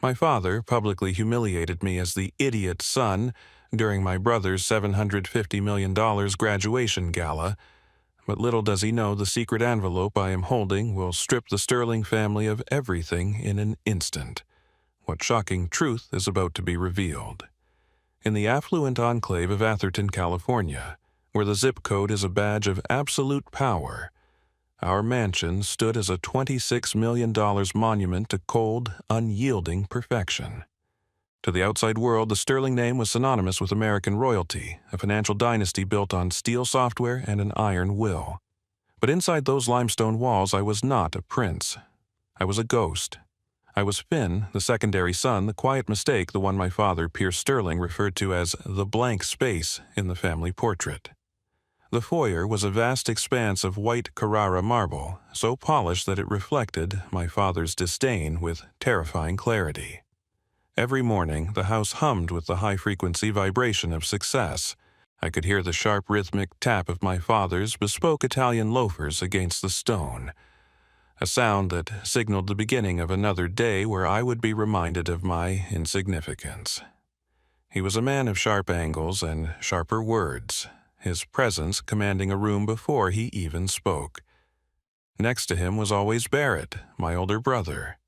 My father publicly humiliated me as the idiot son during my brother's $750 million graduation gala, but little does he know the secret envelope I am holding will strip the Sterling family of everything in an instant. What shocking truth is about to be revealed? In the affluent enclave of Atherton, California, where the zip code is a badge of absolute power, our mansion stood as a $26 million monument to cold, unyielding perfection. To the outside world, the Sterling name was synonymous with American royalty, a financial dynasty built on steel software and an iron will. But inside those limestone walls, I was not a prince. I was a ghost. I was Finn, the secondary son, the quiet mistake, the one my father, Pierce Sterling, referred to as the blank space in the family portrait. The foyer was a vast expanse of white Carrara marble, so polished that it reflected my father's disdain with terrifying clarity. Every morning, the house hummed with the high-frequency vibration of success. I could hear the sharp rhythmic tap of my father's bespoke Italian loafers against the stone, a sound that signaled the beginning of another day where I would be reminded of my insignificance. He was a man of sharp angles and sharper words, his presence commanding a room before he even spoke. Next to him was always Barrett, my older brother.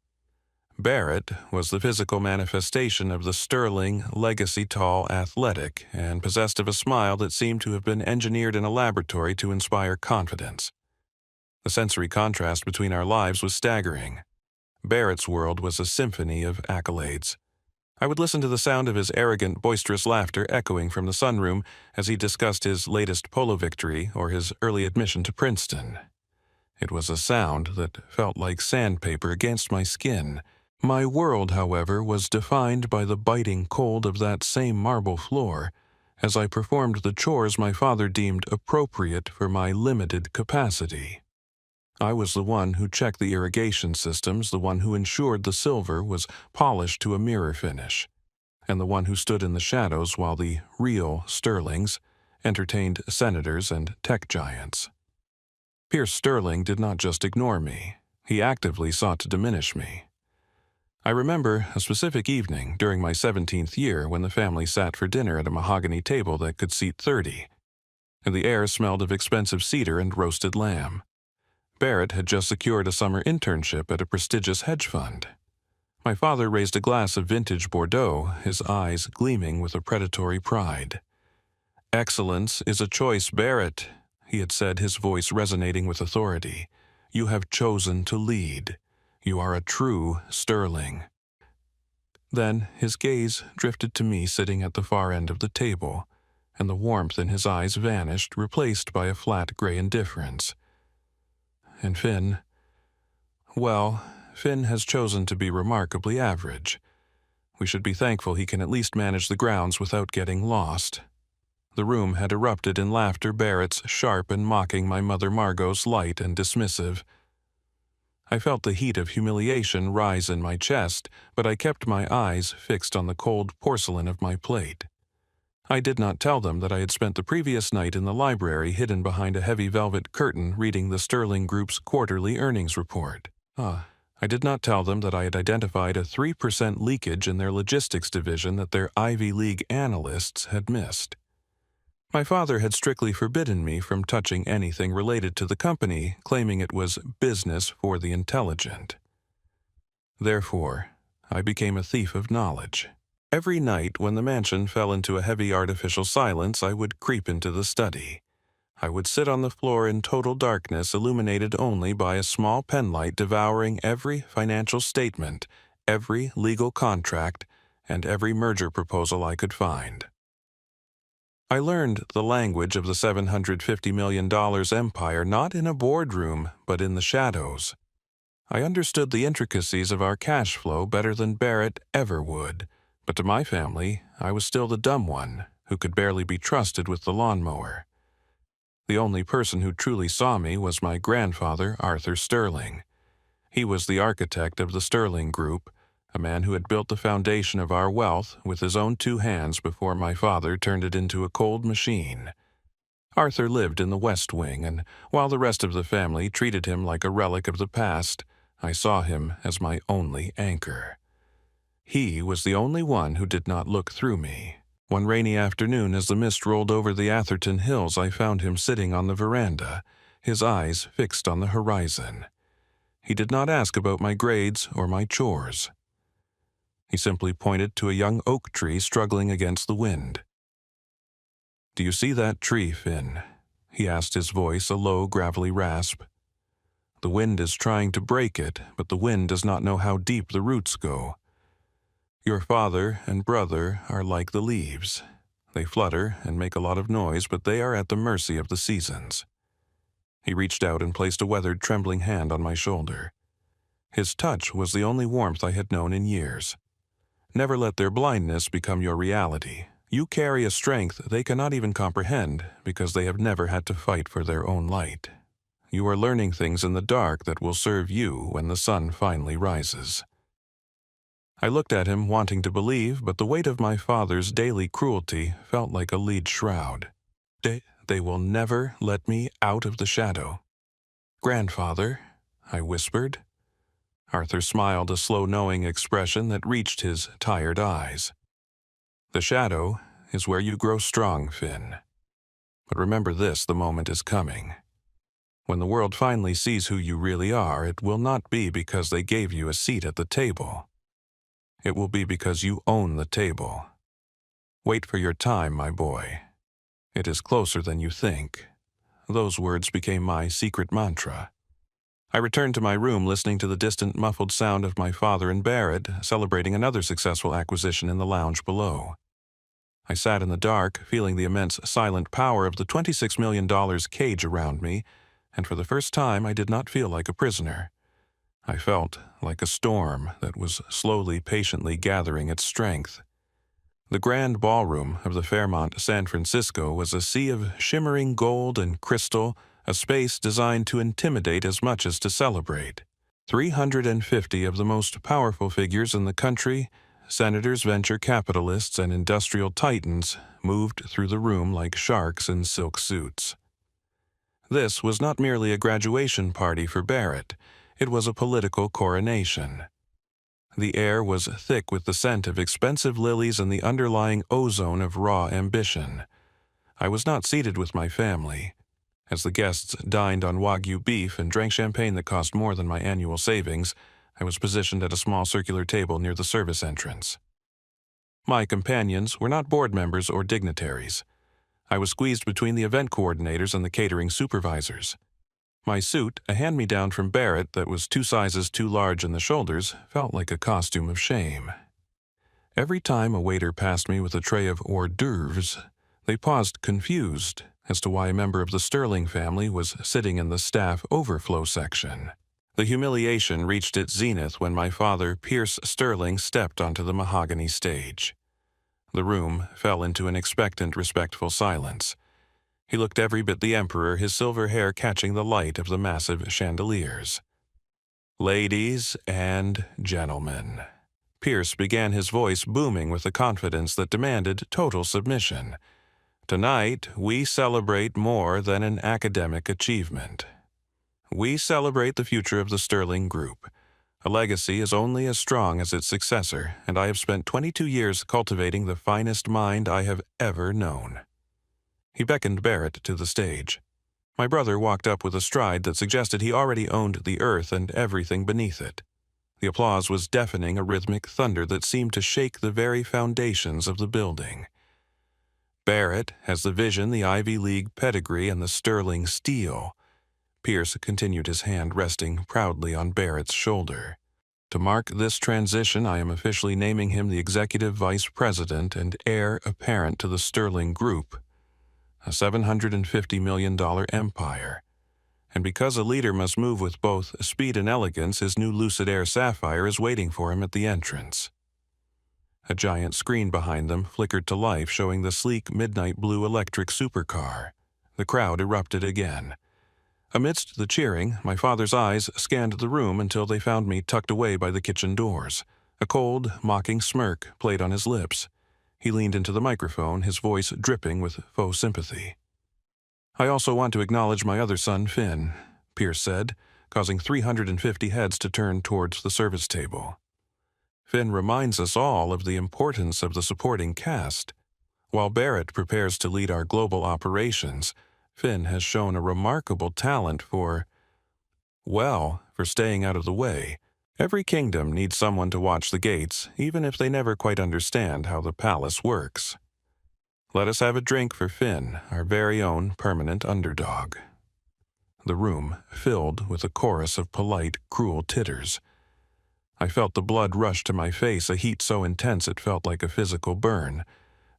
Barrett was the physical manifestation of the Sterling legacy, tall, athletic, and possessed of a smile that seemed to have been engineered in a laboratory to inspire confidence. The sensory contrast between our lives was staggering. Barrett's world was a symphony of accolades. I would listen to the sound of his arrogant, boisterous laughter echoing from the sunroom as he discussed his latest polo victory or his early admission to Princeton. It was a sound that felt like sandpaper against my skin. My world, however, was defined by the biting cold of that same marble floor as I performed the chores my father deemed appropriate for my limited capacity. I was the one who checked the irrigation systems, the one who ensured the silver was polished to a mirror finish, and the one who stood in the shadows while the real Sterlings entertained senators and tech giants. Pierce Sterling did not just ignore me. He actively sought to diminish me. I remember a specific evening during my 17th year when the family sat for dinner at a mahogany table that could seat 30, and the air smelled of expensive cedar and roasted lamb. Barrett had just secured a summer internship at a prestigious hedge fund. My father raised a glass of vintage Bordeaux, his eyes gleaming with a predatory pride. "Excellence is a choice, Barrett," he had said, his voice resonating with authority. "You have chosen to lead. You are a true Sterling." Then his gaze drifted to me sitting at the far end of the table, and the warmth in his eyes vanished, replaced by a flat gray indifference. And Finn, well, Finn has chosen to be remarkably average. We should be thankful he can at least manage the grounds without getting lost. The room had erupted in laughter, Barrett's sharp and mocking, my mother Margot's light and dismissive. I felt the heat of humiliation rise in my chest, but I kept my eyes fixed on the cold porcelain of my plate. I did not tell them that I had spent the previous night in the library hidden behind a heavy velvet curtain reading the Sterling Group's quarterly earnings report. I did not tell them that I had identified a 3% leakage in their logistics division that their Ivy League analysts had missed. My father had strictly forbidden me from touching anything related to the company, claiming it was business for the intelligent. Therefore, I became a thief of knowledge. Every night when the mansion fell into a heavy artificial silence, I would creep into the study. I would sit on the floor in total darkness, illuminated only by a small penlight, devouring every financial statement, every legal contract, and every merger proposal I could find. I learned the language of the $750 million empire not in a boardroom, but in the shadows. I understood the intricacies of our cash flow better than Barrett ever would, but to my family, I was still the dumb one, who could barely be trusted with the lawnmower. The only person who truly saw me was my grandfather, Arthur Sterling. He was the architect of the Sterling Group, a man who had built the foundation of our wealth with his own two hands before my father turned it into a cold machine. Arthur lived in the West Wing, and while the rest of the family treated him like a relic of the past, I saw him as my only anchor. He was the only one who did not look through me. One rainy afternoon, as the mist rolled over the Atherton Hills, I found him sitting on the veranda, his eyes fixed on the horizon. He did not ask about my grades or my chores. He simply pointed to a young oak tree struggling against the wind. "Do you see that tree, Finn?" he asked, his voice a low, gravelly rasp. "The wind is trying to break it, but the wind does not know how deep the roots go. Your father and brother are like the leaves. They flutter and make a lot of noise, but they are at the mercy of the seasons." He reached out and placed a weathered, trembling hand on my shoulder. His touch was the only warmth I had known in years. Never let their blindness become your reality. You carry a strength they cannot even comprehend because they have never had to fight for their own light. You are learning things in the dark that will serve you when the sun finally rises. I looked at him, wanting to believe, but the weight of my father's daily cruelty felt like a lead shroud. They will never let me out of the shadow." "Grandfather," I whispered. Arthur smiled, a slow, knowing expression that reached his tired eyes. "The shadow is where you grow strong, Finn. But remember this, the moment is coming. When the world finally sees who you really are, it will not be because they gave you a seat at the table. It will be because you own the table. Wait for your time, my boy. It is closer than you think." Those words became my secret mantra. I returned to my room, listening to the distant, muffled sound of my father and Barrett celebrating another successful acquisition in the lounge below. I sat in the dark, feeling the immense silent power of the $26 million cage around me, and for the first time I did not feel like a prisoner. I felt like a storm that was slowly, patiently gathering its strength. The grand ballroom of the Fairmont San Francisco was a sea of shimmering gold and crystal, a space designed to intimidate as much as to celebrate. 350 of the most powerful figures in the country, senators, venture capitalists, and industrial titans, moved through the room like sharks in silk suits. This was not merely a graduation party for Barrett. It was a political coronation. The air was thick with the scent of expensive lilies and the underlying ozone of raw ambition. I was not seated with my family. As the guests dined on Wagyu beef and drank champagne that cost more than my annual savings, I was positioned at a small circular table near the service entrance. My companions were not board members or dignitaries. I was squeezed between the event coordinators and the catering supervisors. My suit, a hand-me-down from Barrett that was 2 sizes too large in the shoulders, felt like a costume of shame. Every time a waiter passed me with a tray of hors d'oeuvres, they paused confused as to why a member of the Sterling family was sitting in the staff overflow section. The humiliation reached its zenith when my father, Pierce Sterling, stepped onto the mahogany stage. The room fell into an expectant, respectful silence. He looked every bit the emperor, his silver hair catching the light of the massive chandeliers. "Ladies and gentlemen," Pierce began, his voice booming with a confidence that demanded total submission. "Tonight, we celebrate more than an academic achievement. We celebrate the future of the Sterling Group. A legacy is only as strong as its successor, and I have spent 22 years cultivating the finest mind I have ever known." He beckoned Barrett to the stage. My brother walked up with a stride that suggested he already owned the earth and everything beneath it. The applause was deafening, a rhythmic thunder that seemed to shake the very foundations of the building. "Barrett has the vision, the Ivy League pedigree, and the sterling steel." Pierce continued, his hand resting proudly on Barrett's shoulder. "To mark this transition, I am officially naming him the Executive Vice President and heir apparent to the Sterling Group, a $750 million empire. And because a leader must move with both speed and elegance, his new Lucid Air Sapphire is waiting for him at the entrance." A giant screen behind them flickered to life, showing the sleek midnight blue electric supercar. The crowd erupted again. Amidst the cheering, my father's eyes scanned the room until they found me tucked away by the kitchen doors. A cold, mocking smirk played on his lips. He leaned into the microphone, his voice dripping with faux sympathy. "I also want to acknowledge my other son, Finn," Pierce said, causing 350 heads to turn towards the service table. Finn reminds us all of the importance of the supporting cast. While Barrett prepares to lead our global operations, Finn has shown a remarkable talent for staying out of the way. Every kingdom needs someone to watch the gates, even if they never quite understand how the palace works. Let us have a drink for Finn, our very own permanent underdog. The room filled with a chorus of polite, cruel titters. I felt the blood rush to my face, a heat so intense it felt like a physical burn.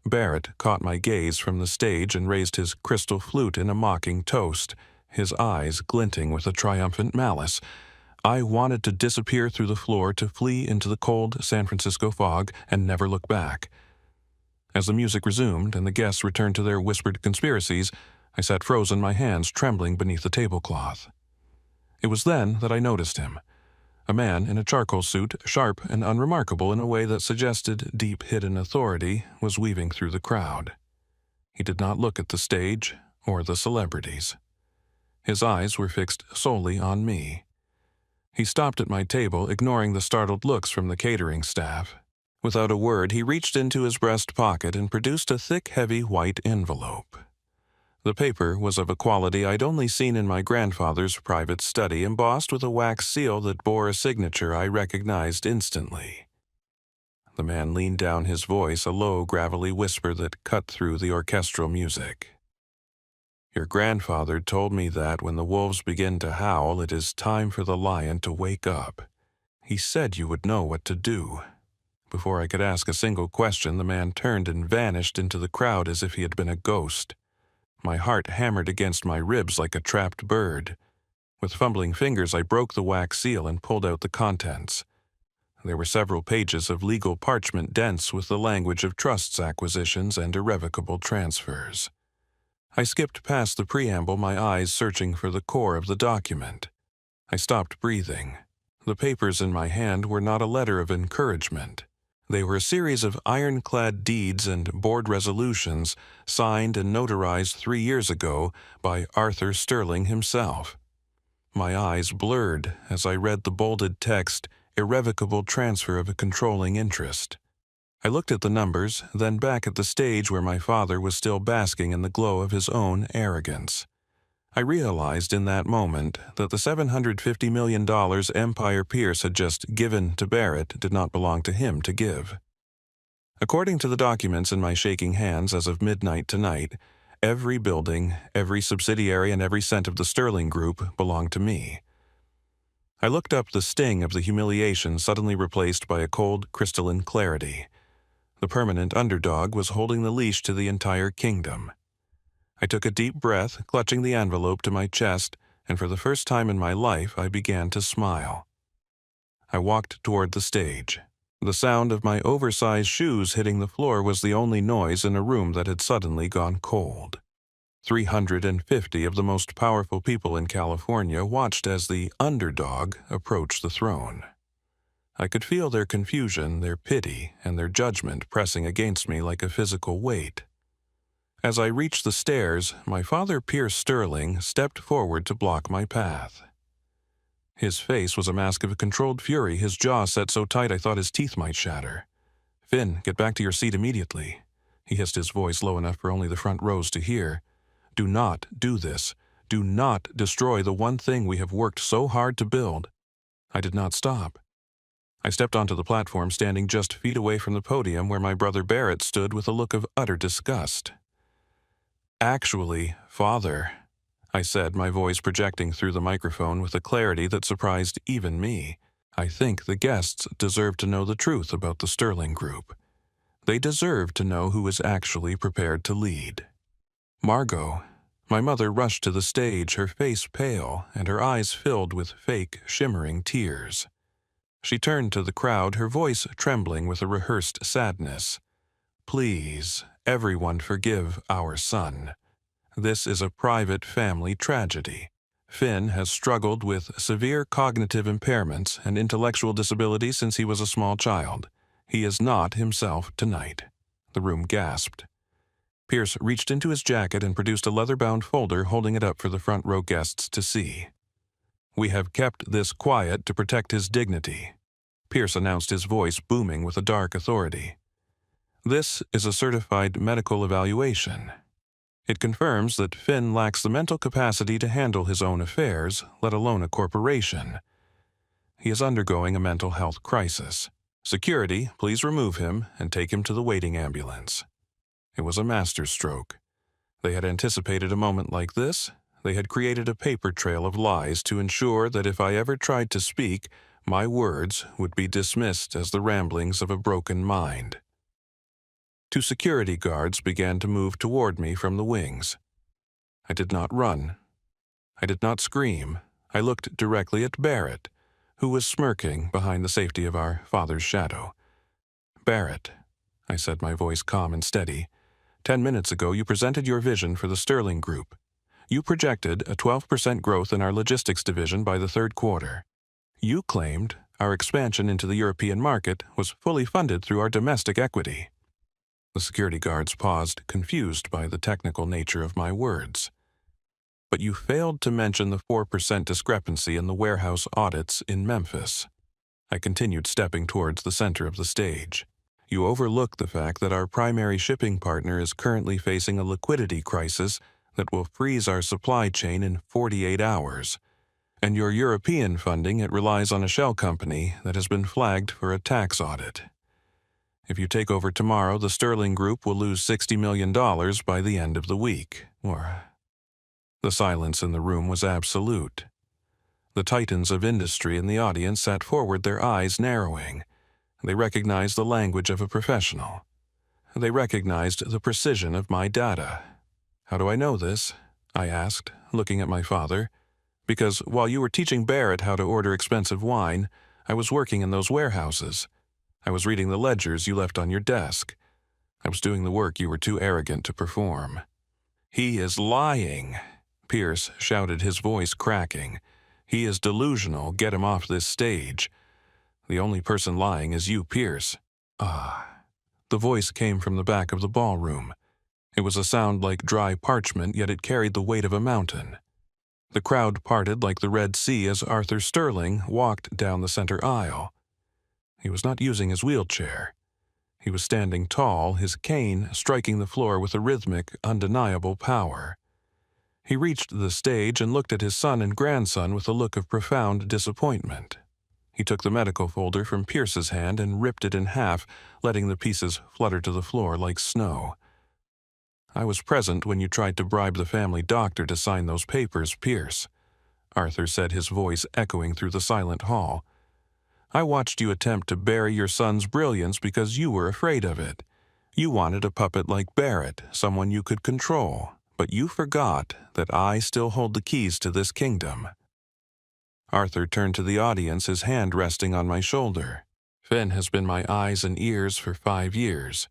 Barrett caught my gaze from the stage and raised his crystal flute in a mocking toast, his eyes glinting with a triumphant malice. I wanted to disappear through the floor, to flee into the cold San Francisco fog and never look back. As the music resumed and the guests returned to their whispered conspiracies, I sat frozen, my hands trembling beneath the tablecloth. It was then that I noticed him. A man in a charcoal suit, sharp and unremarkable in a way that suggested deep hidden authority, was weaving through the crowd. He did not look at the stage or the celebrities. His eyes were fixed solely on me. He stopped at my table, ignoring the startled looks from the catering staff. Without a word, he reached into his breast pocket and produced a thick, heavy white envelope. The paper was of a quality I'd only seen in my grandfather's private study, embossed with a wax seal that bore a signature I recognized instantly. The man leaned down, his voice a low, gravelly whisper that cut through the orchestral music. Your grandfather told me that when the wolves begin to howl, it is time for the lion to wake up. He said you would know what to do. Before I could ask a single question, the man turned and vanished into the crowd as if he had been a ghost. My heart hammered against my ribs like a trapped bird. With fumbling fingers, I broke the wax seal and pulled out the contents. There were several pages of legal parchment dense with the language of trusts, acquisitions, and irrevocable transfers. I skipped past the preamble, my eyes searching for the core of the document. I stopped breathing. The papers in my hand were not a letter of encouragement. They were a series of ironclad deeds and board resolutions signed and notarized 3 years ago by Arthur Sterling himself. My eyes blurred as I read the bolded text, irrevocable transfer of a controlling interest. I looked at the numbers, then back at the stage where my father was still basking in the glow of his own arrogance. I realized in that moment that the $750 million Empire Pierce had just given to Barrett did not belong to him to give. According to the documents in my shaking hands as of midnight tonight, every building, every subsidiary, and every cent of the Sterling Group belonged to me. I looked up, the sting of the humiliation suddenly replaced by a cold, crystalline clarity. The permanent underdog was holding the leash to the entire kingdom. I took a deep breath, clutching the envelope to my chest, and for the first time in my life I began to smile. I walked toward the stage. The sound of my oversized shoes hitting the floor was the only noise in a room that had suddenly gone cold. 350 of the most powerful people in California watched as the underdog approached the throne. I could feel their confusion, their pity, and their judgment pressing against me like a physical weight. As I reached the stairs, my father, Pierce Sterling, stepped forward to block my path. His face was a mask of controlled fury, his jaw set so tight I thought his teeth might shatter. "Finn, get back to your seat immediately," he hissed, his voice low enough for only the front rows to hear. "Do not do this. Do not destroy the one thing we have worked so hard to build." I did not stop. I stepped onto the platform, standing just feet away from the podium where my brother Barrett stood with a look of utter disgust. "Actually, Father," I said, my voice projecting through the microphone with a clarity that surprised even me, "I think the guests deserve to know the truth about the Sterling Group. They deserve to know who is actually prepared to lead." Margot, my mother, rushed to the stage, her face pale and her eyes filled with fake, shimmering tears. She turned to the crowd, her voice trembling with a rehearsed sadness. "Please, everyone, forgive our son. This is a private family tragedy. Finn has struggled with severe cognitive impairments and intellectual disabilities since he was a small child. He is not himself tonight." The room gasped. Pierce reached into his jacket and produced a leather-bound folder, holding it up for the front row guests to see. "We have kept this quiet to protect his dignity. Pierce announced, his voice booming with a dark authority. "This is a certified medical evaluation. It confirms that Finn lacks the mental capacity to handle his own affairs, let alone a corporation. He is undergoing a mental health crisis. Security, please remove him and take him to the waiting ambulance." It was a masterstroke. They had anticipated a moment like this. They had created a paper trail of lies to ensure that if I ever tried to speak, my words would be dismissed as the ramblings of a broken mind. Two security guards began to move toward me from the wings. I did not run. I did not scream. I looked directly at Barrett, who was smirking behind the safety of our father's shadow. "Barrett," I said, my voice calm and steady, 10 minutes ago you presented your vision for the Sterling Group. You projected a 12% growth in our logistics division by the third quarter. You claimed our expansion into the European market was fully funded through our domestic equity." The security guards paused, confused by the technical nature of my words. "But you failed to mention the 4% discrepancy in the warehouse audits in Memphis." I continued, stepping towards the center of the stage. "You overlooked the fact that our primary shipping partner is currently facing a liquidity crisis that will freeze our supply chain in 48 hours. And your European funding, it relies on a shell company that has been flagged for a tax audit. If you take over tomorrow, the Sterling Group will lose $60 million by the end of the week." The silence in the room was absolute. The titans of industry in the audience sat forward, their eyes narrowing. They recognized the language of a professional. They recognized the precision of my data. "How do I know this?" I asked, looking at my father. "Because while you were teaching Barrett how to order expensive wine, I was working in those warehouses. I was reading the ledgers you left on your desk. I was doing the work you were too arrogant to perform." "He is lying," Pierce shouted, his voice cracking. "He is delusional. Get him off this stage. The only person lying is you, Pierce." The voice came from the back of the ballroom. It was a sound like dry parchment, yet it carried the weight of a mountain. The crowd parted like the Red Sea as Arthur Sterling walked down the center aisle. He was not using his wheelchair. He was standing tall, his cane striking the floor with a rhythmic, undeniable power. He reached the stage and looked at his son and grandson with a look of profound disappointment. He took the medical folder from Pierce's hand and ripped it in half, letting the pieces flutter to the floor like snow. "I was present when you tried to bribe the family doctor to sign those papers, Pierce," Arthur said, his voice echoing through the silent hall. "I watched you attempt to bury your son's brilliance because you were afraid of it. You wanted a puppet like Barrett, someone you could control, but you forgot that I still hold the keys to this kingdom." Arthur turned to the audience, his hand resting on my shoulder. "Finn has been my eyes and ears for 5 years.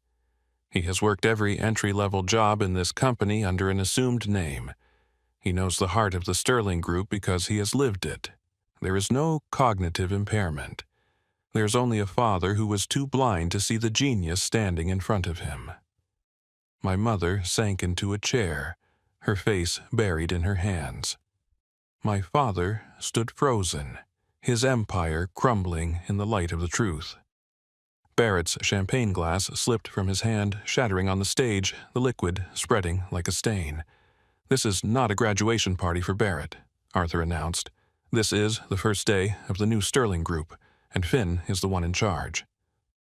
He has worked every entry-level job in this company under an assumed name. He knows the heart of the Sterling Group because he has lived it. There is no cognitive impairment. There's only a father who was too blind to see the genius standing in front of him." My mother sank into a chair, her face buried in her hands. My father stood frozen, his empire crumbling in the light of the truth. Barrett's champagne glass slipped from his hand, shattering on the stage, the liquid spreading like a stain. "This is not a graduation party for Barrett," Arthur announced. "This is the first day of the new Sterling Group, and Finn is the one in charge."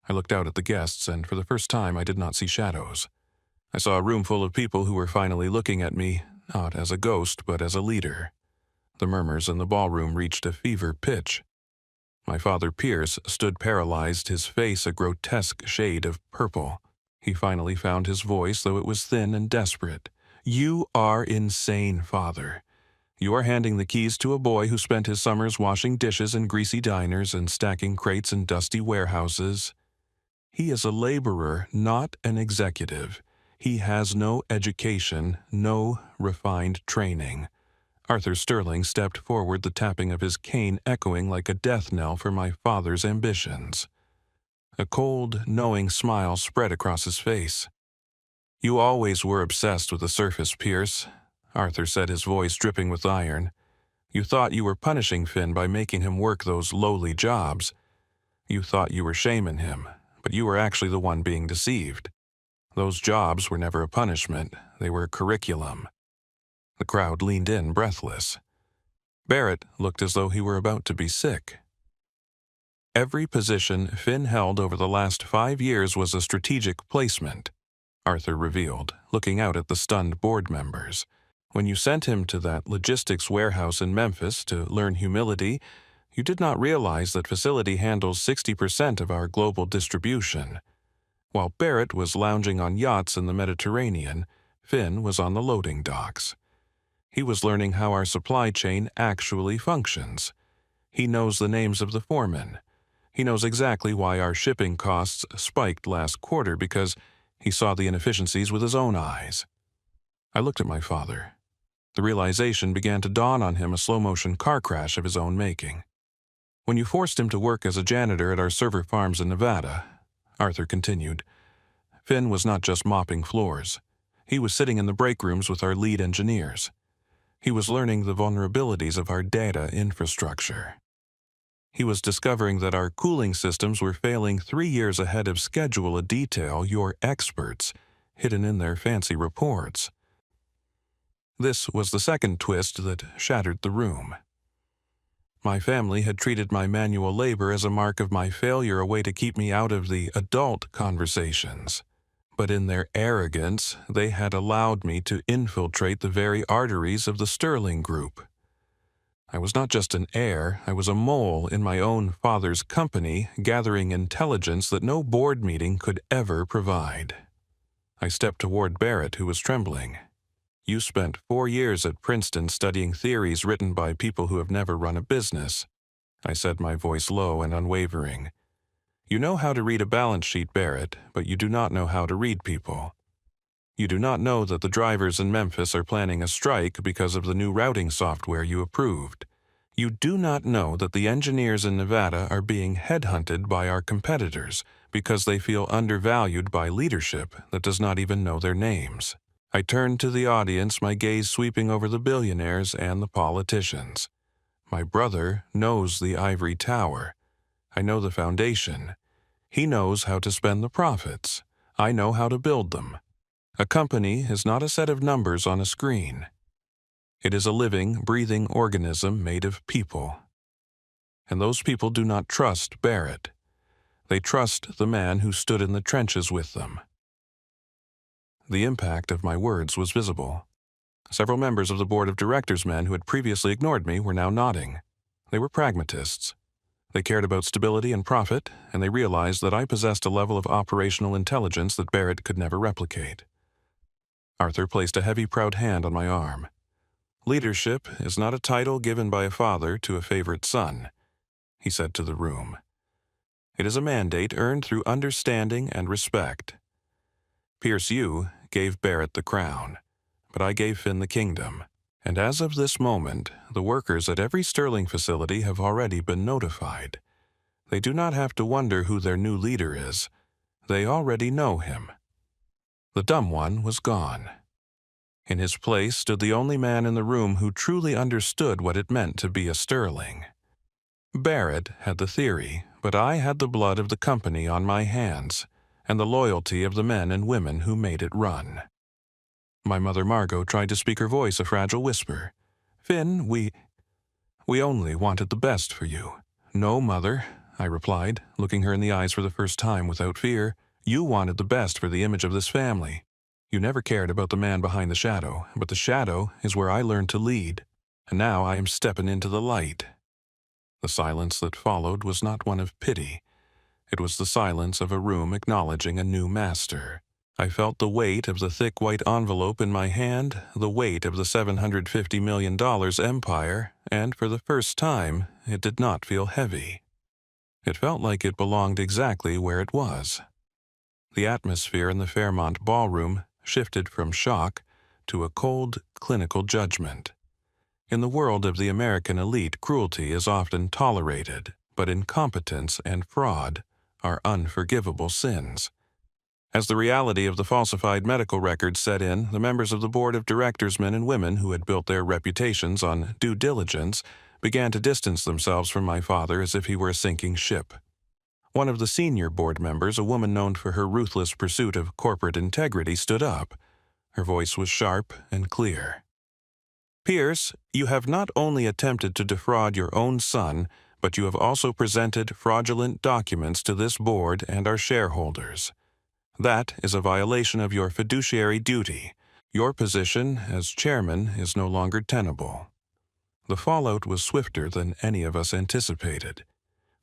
I looked out at the guests, and for the first time I did not see shadows. I saw a room full of people who were finally looking at me, not as a ghost, but as a leader. The murmurs in the ballroom reached a fever pitch. My father Pierce stood paralyzed, his face a grotesque shade of purple. He finally found his voice, though it was thin and desperate. "You are insane, Father. You are handing the keys to a boy who spent his summers washing dishes in greasy diners and stacking crates in dusty warehouses. He is a laborer, not an executive. He has no education, no refined training." Arthur Sterling stepped forward, the tapping of his cane echoing like a death knell for my father's ambitions. A cold, knowing smile spread across his face. "You always were obsessed with the surface, Pierce," Arthur said, his voice dripping with iron. "You thought you were punishing Finn by making him work those lowly jobs. You thought you were shaming him, but you were actually the one being deceived. Those jobs were never a punishment, they were a curriculum. The crowd leaned in, breathless. Barrett looked as though he were about to be sick. Every position Finn held over the last 5 years was a strategic placement, Arthur revealed, looking out at the stunned board members. When you sent him to that logistics warehouse in Memphis to learn humility, you did not realize that facility handles 60% of our global distribution. While Barrett was lounging on yachts in the Mediterranean, Finn was on the loading docks. He was learning how our supply chain actually functions. He knows the names of the foremen. He knows exactly why our shipping costs spiked last quarter because he saw the inefficiencies with his own eyes. I looked at my father. The realization began to dawn on him, a slow-motion car crash of his own making. When you forced him to work as a janitor at our server farms in Nevada, Arthur continued, Finn was not just mopping floors. He was sitting in the break rooms with our lead engineers. He was learning the vulnerabilities of our data infrastructure. He was discovering that our cooling systems were failing 3 years ahead of schedule, a detail your experts hidden in their fancy reports. This was the second twist that shattered the room. My family had treated my manual labor as a mark of my failure, a way to keep me out of the adult conversations. But in their arrogance, they had allowed me to infiltrate the very arteries of the Sterling Group. I was not just an heir, I was a mole in my own father's company, gathering intelligence that no board meeting could ever provide. I stepped toward Barrett, who was trembling. You spent 4 years at Princeton studying theories written by people who have never run a business. I said, my voice low and unwavering. You know how to read a balance sheet, Barrett, but you do not know how to read people. You do not know that the drivers in Memphis are planning a strike because of the new routing software you approved. You do not know that the engineers in Nevada are being headhunted by our competitors because they feel undervalued by leadership that does not even know their names. I turned to the audience, my gaze sweeping over the billionaires and the politicians. My brother knows the ivory tower. I know the foundation. He knows how to spend the profits. I know how to build them. A company is not a set of numbers on a screen. It is a living, breathing organism made of people. And those people do not trust Barrett. They trust the man who stood in the trenches with them. The impact of my words was visible. Several members of the board of directors, men who had previously ignored me, were now nodding. They were pragmatists. They cared about stability and profit, and they realized that I possessed a level of operational intelligence that Barrett could never replicate. Arthur placed a heavy, proud hand on my arm. Leadership is not a title given by a father to a favorite son, he said to the room. It is a mandate earned through understanding and respect. Pierce, you gave Barrett the crown, but I gave Finn the kingdom. And as of this moment, the workers at every Sterling facility have already been notified. They do not have to wonder who their new leader is. They already know him. The dumb one was gone. In his place stood the only man in the room who truly understood what it meant to be a Sterling. Barrett had the theory, but I had the blood of the company on my hands, and the loyalty of the men and women who made it run. My mother Margot tried to speak, her voice a fragile whisper. Finn, we only wanted the best for you. No, Mother, I replied, looking her in the eyes for the first time without fear. You wanted the best for the image of this family. You never cared about the man behind the shadow, but the shadow is where I learned to lead, and now I am stepping into the light. The silence that followed was not one of pity. It was the silence of a room acknowledging a new master. I felt the weight of the thick white envelope in my hand, the weight of the $750 million empire, and for the first time, it did not feel heavy. It felt like it belonged exactly where it was. The atmosphere in the Fairmont ballroom shifted from shock to a cold, clinical judgment. In the world of the American elite, cruelty is often tolerated, but incompetence and fraud are unforgivable sins. As the reality of the falsified medical records set in, the members of the board of directors, men and women who had built their reputations on due diligence, began to distance themselves from my father as if he were a sinking ship. One of the senior board members, a woman known for her ruthless pursuit of corporate integrity, stood up. Her voice was sharp and clear. "Pierce, you have not only attempted to defraud your own son, but you have also presented fraudulent documents to this board and our shareholders. That is a violation of your fiduciary duty. Your position as chairman is no longer tenable." The fallout was swifter than any of us anticipated.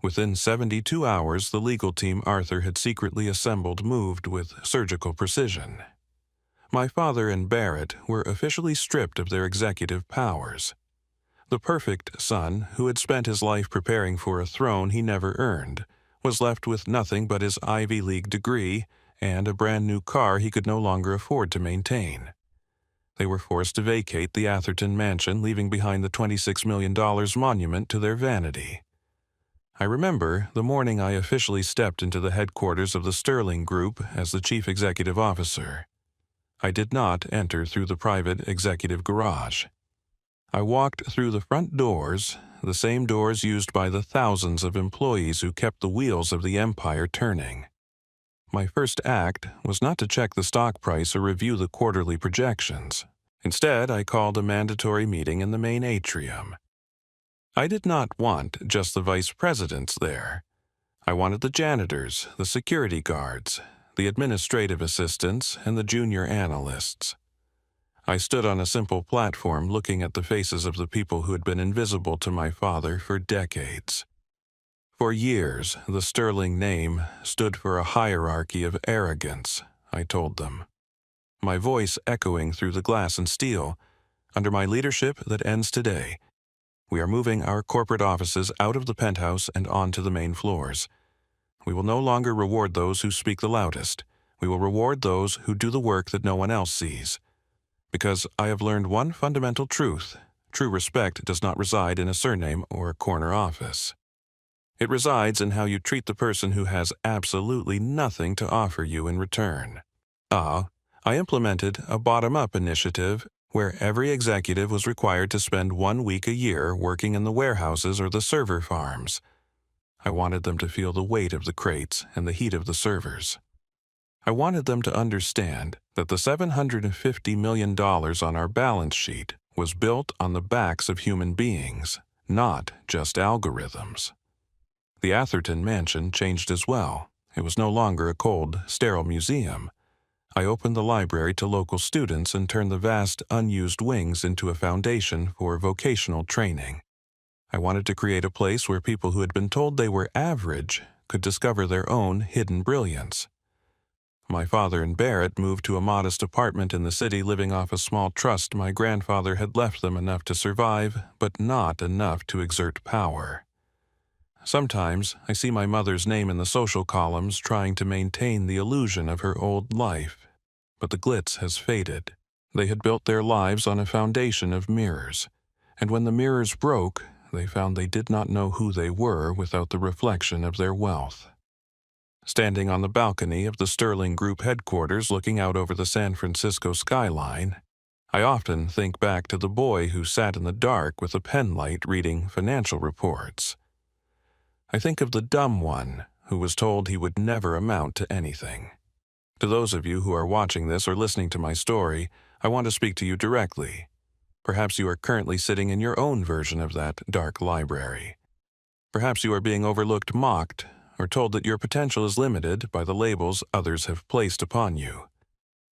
Within 72 hours, the legal team Arthur had secretly assembled moved with surgical precision. My father and Barrett were officially stripped of their executive powers. The perfect son, who had spent his life preparing for a throne he never earned, was left with nothing but his Ivy League degree and a brand new car he could no longer afford to maintain. They were forced to vacate the Atherton mansion, leaving behind the $26 million monument to their vanity. I remember the morning I officially stepped into the headquarters of the Sterling Group as the chief executive officer. I did not enter through the private executive garage. I walked through the front doors, the same doors used by the thousands of employees who kept the wheels of the empire turning. My first act was not to check the stock price or review the quarterly projections. Instead, I called a mandatory meeting in the main atrium. I did not want just the vice presidents there. I wanted the janitors, the security guards, the administrative assistants, and the junior analysts. I stood on a simple platform looking at the faces of the people who had been invisible to my father for decades. For years, the Sterling name stood for a hierarchy of arrogance, I told them. My voice echoing through the glass and steel. Under my leadership that ends today, we are moving our corporate offices out of the penthouse and onto the main floors. We will no longer reward those who speak the loudest. We will reward those who do the work that no one else sees. Because I have learned one fundamental truth: true respect does not reside in a surname or a corner office. It resides in how you treat the person who has absolutely nothing to offer you in return. I implemented a bottom-up initiative where every executive was required to spend 1 week a year working in the warehouses or the server farms. I wanted them to feel the weight of the crates and the heat of the servers. I wanted them to understand that the $750 million on our balance sheet was built on the backs of human beings, not just algorithms. The Atherton mansion changed as well. It was no longer a cold, sterile museum. I opened the library to local students and turned the vast, unused wings into a foundation for vocational training. I wanted to create a place where people who had been told they were average could discover their own hidden brilliance. My father and Barrett moved to a modest apartment in the city, living off a small trust my grandfather had left them, enough to survive, but not enough to exert power. Sometimes I see my mother's name in the social columns trying to maintain the illusion of her old life, but the glitz has faded. They had built their lives on a foundation of mirrors, and when the mirrors broke, they found they did not know who they were without the reflection of their wealth. Standing on the balcony of the Sterling Group headquarters looking out over the San Francisco skyline, I often think back to the boy who sat in the dark with a penlight reading financial reports. I think of the dumb one who was told he would never amount to anything. To those of you who are watching this or listening to my story, I want to speak to you directly. Perhaps you are currently sitting in your own version of that dark library. Perhaps you are being overlooked, mocked, or told that your potential is limited by the labels others have placed upon you.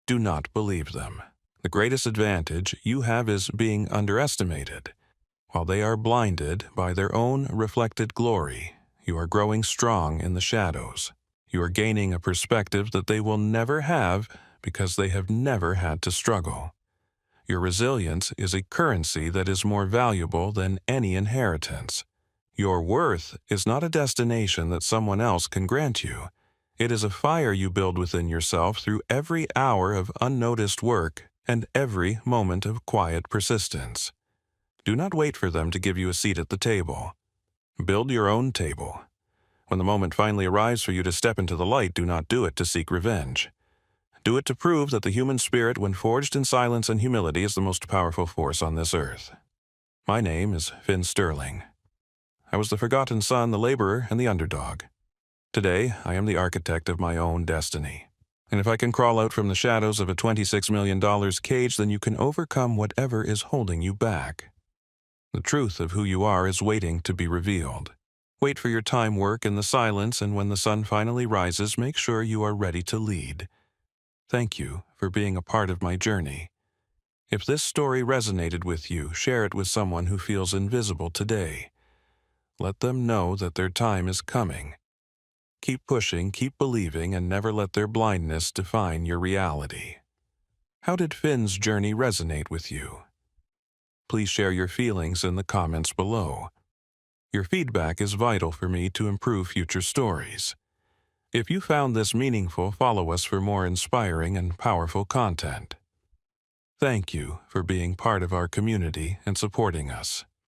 Do not believe them. The greatest advantage you have is being underestimated. While they are blinded by their own reflected glory, you are growing strong in the shadows. You are gaining a perspective that they will never have because they have never had to struggle. Your resilience is a currency that is more valuable than any inheritance. Your worth is not a destination that someone else can grant you. It is a fire you build within yourself through every hour of unnoticed work and every moment of quiet persistence. Do not wait for them to give you a seat at the table. Build your own table. When the moment finally arrives for you to step into the light, do not do it to seek revenge. Do it to prove that the human spirit, when forged in silence and humility, is the most powerful force on this earth. My name is Finn Sterling. I was the forgotten son, the laborer, and the underdog. Today, I am the architect of my own destiny. And if I can crawl out from the shadows of a $26 million cage, then you can overcome whatever is holding you back. The truth of who you are is waiting to be revealed. Wait for your time, work in the silence, and when the sun finally rises, make sure you are ready to lead. Thank you for being a part of my journey. If this story resonated with you, share it with someone who feels invisible today. Let them know that their time is coming. Keep pushing, keep believing, and never let their blindness define your reality. How did Finn's journey resonate with you? Please share your feelings in the comments below. Your feedback is vital for me to improve future stories. If you found this meaningful, follow us for more inspiring and powerful content. Thank you for being part of our community and supporting us.